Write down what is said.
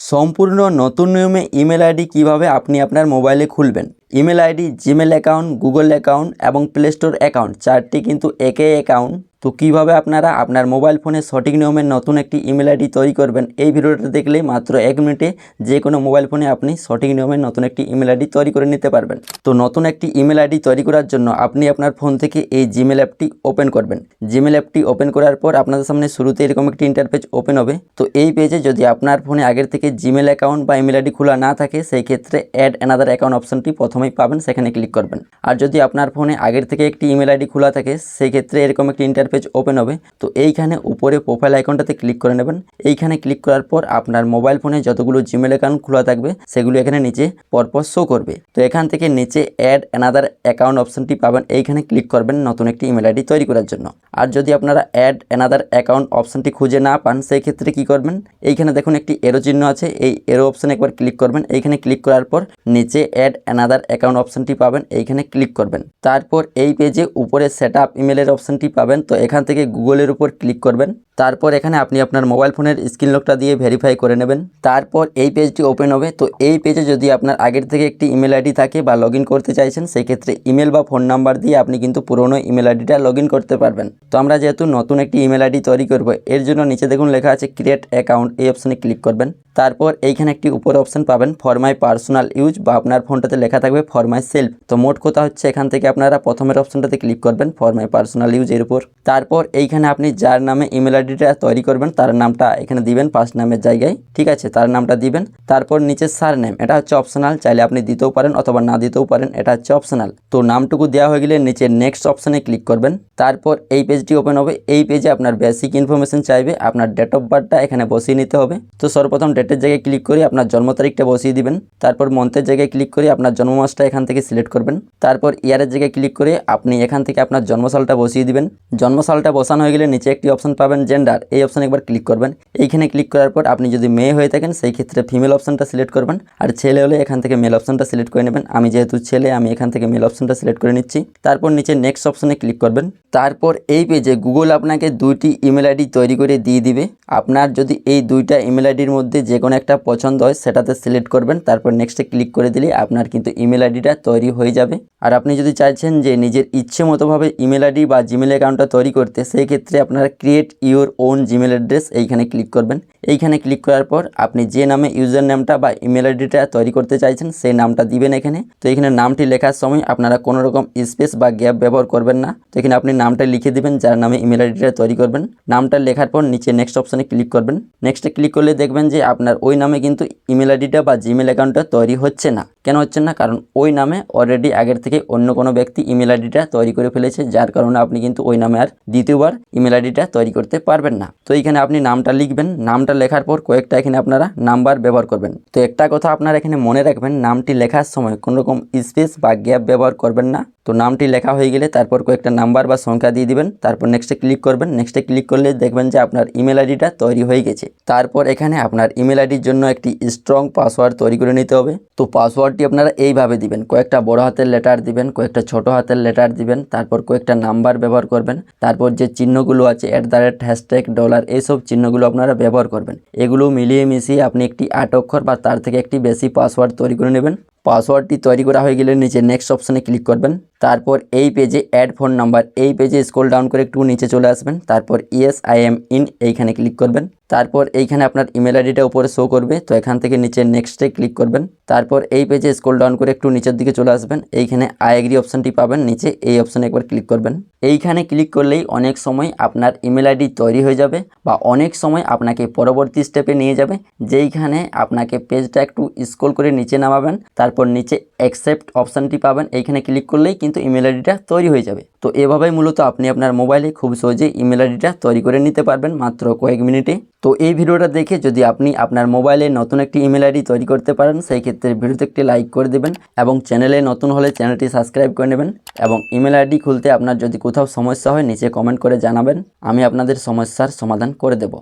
সম্পূর্ণ নতুন নিয়মে ইমেল আইডি কীভাবে আপনি আপনার মোবাইলে খুলবেন। Email ID, Gmail account, Google account এবং প্লে স্টোর অ্যাকাউন্ট, চারটি কিন্তু একই অ্যাকাউন্ট। তো কীভাবে আপনারা আপনার মোবাইল ফোনে সঠিক নিয়মের নতুন একটি ইমেল আইডি তৈরি করবেন, এই ভিডিওটা দেখলেই মাত্র 1 মিনিটে যে কোনো মোবাইল ফোনে আপনি সঠিক নিয়মের নতুন একটি ইমেল আইডি তৈরি করে নিতে পারবেন। তো নতুন একটি ইমেল আইডি তৈরি করার জন্য আপনি আপনার ফোন থেকে এই জিমেল অ্যাপটি ওপেন করবেন। জিমেল অ্যাপটি ওপেন করার পর আপনাদের সামনে শুরুতে এরকম একটি ইন্টারফেস ওপেন হবে। তো এই পেজে যদি আপনার ফোনে আগের থেকে জিমেল অ্যাকাউন্ট বা ইমেল আইডি খোলা না থাকে, সেই ক্ষেত্রে অ্যাড অ্যানাদার অ্যাকাউন্ট অপশনটি প্রথমেই পাবেন, সেখানে ক্লিক করবেন। আর যদি আপনার ফোনে আগের থেকে একটি ইমেল আইডি খোলা থাকে, সেই ক্ষেত্রে এরকম একটি ইন্টারফেস ওপেন হবে। তো এইখানে উপরে প্রোফাইল আইকনটাতে ক্লিক করে নেবেন। এইখানে ক্লিক করার পর আপনার মোবাইল ফোনে যতগুলো জিমেল অ্যাকাউন্ট খোলা থাকবে সেগুলো এখানে নিচে পরপর শো করবে। তো এখান থেকে নিচে অ্যাড অ্যানাদার অ্যাকাউন্ট অপশনটি পাবেন, এইখানে ক্লিক করবেন নতুন একটি ইমেল আইডি তৈরি করার জন্য। আর যদি আপনারা অ্যাড অ্যানাদার অ্যাকাউন্ট অপশনটি খুঁজে না পান, সেই ক্ষেত্রে কি করবেন, এইখানে দেখুন একটি এরো চিহ্ন আছে, এই এরো অপশনে একবার ক্লিক করবেন। এইখানে ক্লিক করার পর নিচে অ্যাড অ্যানাদার অ্যাকাউন্ট অপশনটি পাবেন, এইখানে ক্লিক করবেন। তারপর এই পেজে উপরে সেট আপ ইমেলের অপশনটি পাবেন। তো এখান থেকে গুগলের উপর ক্লিক করবেন। তারপর এখানে আপনি আপনার মোবাইল ফোনের স্ক্রিন লকটা দিয়ে ভেরিফাই করে নেবেন। তারপর এই পেজটি ওপেন হবে। তো এই পেজে যদি আপনার আগের থেকে একটি ইমেল আইডি থাকে বা লগ ইন করতে চাইছেন, সেই ক্ষেত্রে ইমেল বা ফোন নাম্বার দিয়ে আপনি কিন্তু পুরনো ইমেল আইডিটা লগ ইন করতে পারবেন। তো আমরা যেহেতু নতুন একটি ইমেল আইডি তৈরি করব, এর জন্য নিচে দেখুন লেখা আছে ক্রিয়েট অ্যাকাউন্ট, এই অপশনে ক্লিক করবেন। তারপর এইখানে একটি উপরে অপশন পাবেন ফর মাই পার্সোনাল ইউজ, বা আপনার ফোনটাতে লেখা থাকবে ফর মাই সেলফ। তো মোট কথা হচ্ছে এখান থেকে আপনারা প্রথমের অপশনটাতে ক্লিক করবেন ফর মাই পার্সোনাল ইউজ এর উপর। তারপর এইখানে আপনি যার নামে ইমেল আইডিটা তৈরি করবেন তার নামটা এখানে দিবেন ফার্স্ট নামের জায়গায়, ঠিক আছে, তার নামটা দিবেন। তারপর নিচে সার নেম, এটা হচ্ছে অপশনাল, চাইলে আপনি দিতেও পারেন অথবা না দিতেও পারেন, এটা হচ্ছে অপশনাল। তো নামটুকু দেওয়া হয়ে গেলে নিচে নেক্সট অপশনে ক্লিক করবেন। তারপর এই পেজটি ওপেন হবে। এই পেজে আপনার বেসিক ইনফরমেশন চাইবে, আপনার ডেট অফ বার্থটা এখানে বসিয়ে নিতে হবে। তো সর্বপ্রথম ডেটের জায়গায় ক্লিক করে আপনার জন্ম তারিখটা বসিয়ে দিবেন। তারপর মন্থের জায়গায় ক্লিক করে আপনার জন্ম মাসটা এখান থেকে সিলেক্ট করবেন। তারপর ইয়ারের জায়গায় ক্লিক করে আপনি এখান থেকে আপনার জন্মসালটা বসিয়ে দিবেন। জন্মসালটা বসানো হয়ে গেলে নিচে একটি অপশন পাবেন জেন্ডার, এই অপশনে একবার ক্লিক করবেন। এইখানে ক্লিক করার পর আপনি যদি মেয়ে হয়ে থাকেন, সেই ক্ষেত্রে ফিমেল অপশনটা সিলেক্ট করবেন, আর ছেলে হলে এখান থেকে মেল অপশনটা সিলেক্ট করে নেবেন। আমি যেহেতু ছেলে, আমি এখান থেকে মেল অপশনটা সিলেক্ট করে নিচ্ছি। তারপর নিচে নেক্সট অপশনে ক্লিক করবেন। তারপর এই পেজে গুগল আপনাকে দুইটি ইমেল আইডি তৈরি করে দিয়ে দিবে। আপনার যদি এই দুইটা ইমেল আইডির মধ্যে যে কোনো একটা পছন্দ হয় সেটাতে সিলেক্ট করবেন। তারপর নেক্সটে ক্লিক করে দিলে আপনার কিন্তু ইমেল আইডিটা তৈরি হয়ে যাবে। আর আপনি যদি চাইছেন যে নিজের ইচ্ছে মতোভাবে ইমেল আইডি বা জিমেল অ্যাকাউন্টটা তৈরি করতে, সেই ক্ষেত্রে আপনারা create your own Gmail address এইখানে ক্লিক করবেন। এইখানে ক্লিক করার পর আপনি যে নামে ইউজার নেমটা বা ইমেল আইডিটা তৈরি করতে চাইছেন সেই নামটা দিবেন এখানে। তো এখানে নামটি লেখার সময় আপনারা কোনো রকম স্পেস বা গ্যাপ ব্যবহার করবেন না। তো এখানে আপনি নামটা লিখে দিবেন যার নামে ইমেল আইডিটা তৈরি করবেন। নামটা লেখার পর নিচে নেক্সট অপশনে ক্লিক করবেন। নেক্সটে ক্লিক করলে দেখবেন যে আপনার ওই নামে কিন্তু ইমেল আইডিটা বা জিমেল অ্যাকাউন্টটা তৈরি হচ্ছে না। কেন হচ্ছে না? কারণ ওই নামে অলরেডি আগের থেকে অন্য কোনো ব্যক্তি ইমেল আইডিটা তৈরি করে ফেলেছে, যার কারণে আপনি কিন্তু ওই নামে আর দ্বিতীয়বার ইমেল আইডিটা তৈরি করতে পারবেন না। তো এইখানে আপনি নামটা লিখবেন। নামটা লেখার পর কয়েকটা এখানে আপনারা নাম্বার ব্যবহার করবেন। তো একটা কথা আপনারা এখানে মনে রাখবেন, নামটি লেখার সময় কোনো রকম স্পেস বা গ্যাপ ব্যবহার করবেন না। তো নামটি লেখা হয়ে গেলে তারপর কয়েকটা নাম্বার বা সংখ্যা দিয়ে দিবেন। তারপর নেক্সটে ক্লিক করবেন। নেক্সটে ক্লিক করলে দেখবেন যে আপনার ইমেল আইডিটা তৈরি হয়ে গেছে। তারপর এখানে আপনার ইমেল আইডির জন্য একটি স্ট্রং পাসওয়ার্ড তৈরি করে নিতে হবে। তো পাসওয়ার্ডটি আপনারা এইভাবে দিবেন, কয়েকটা বড় হাতের লেটার দিবেন, কয়েকটা ছোট হাতের লেটার দিবেন, তারপর কয়েকটা নাম্বার ব্যবহার করবেন। তারপর যে চিহ্নগুলো আছে @, হ্যাশট্যাগ, ডলার, এইসব চিহ্নগুলো আপনারা ব্যবহার করবেন। এগুলো মিলিয়ে মিশিয়ে আপনি একটি 8 অক্ষর বা তার থেকে একটি বেশি পাসওয়ার্ড তৈরি করে নেবেন। পাসওয়ার্ডটি তৈরি করা হয়ে গেলে নিচে নেক্সট অপশনে ক্লিক করবেন। তারপর এই পেজে অ্যাড ফোন নাম্বার, এই পেজে স্ক্রল ডাউন করে একটু নিচে চলে আসবেন। তারপর ইয়েস আই এম ইন, এইখানে ক্লিক করবেন। তারপর এইখানে আপনার ইমেল আইডিটা উপরে শো করবে। তো এখান থেকে নিচে নেক্সটে ক্লিক করবেন। তারপর এই পেজে স্ক্রল ডাউন করে একটু নিচের দিকে চলে আসবেন। এইখানে আই এগ্রি অপশনটি পাবেন নিচে, এই অপশনে একবার ক্লিক করবেন। এইখানে ক্লিক করলেই অনেক সময় আপনার ইমেল আইডি তৈরি হয়ে যাবে, বা অনেক সময় আপনাকে পরবর্তী স্টেপে নিয়ে যাবে, যেইখানে আপনাকে পেজটা একটু স্ক্রল করে নিচে নামাবেন। তারপর নিচে অ্যাকসেপ্ট অপশানটি পাবেন, এইখানে ক্লিক করলেই কিন্তু ইমেল আইডিটা তৈরি হয়ে যাবে। তো এভাবেই মূলত আপনি আপনার মোবাইলে খুব সহজে ইমেল আইডিটা তৈরি করে নিতে পারবেন মাত্র কয়েক মিনিটে। তো এই ভিডিওটা দেখে যদি আপনি আপনার মোবাইলে নতুন একটি ইমেল আইডি তৈরি করতে পারেন, সেই ক্ষেত্রে ভিডিওতে একটি লাইক করে দেবেন, এবং চ্যানেলে নতুন হলে চ্যানেলটি সাবস্ক্রাইব করে নেবেন। এবং ইমেল আইডি খুলতে আপনার যদি কোথাও সমস্যা হয় নিচে কমেন্ট করে জানাবেন, আমি আপনাদের সমস্যার সমাধান করে দেব।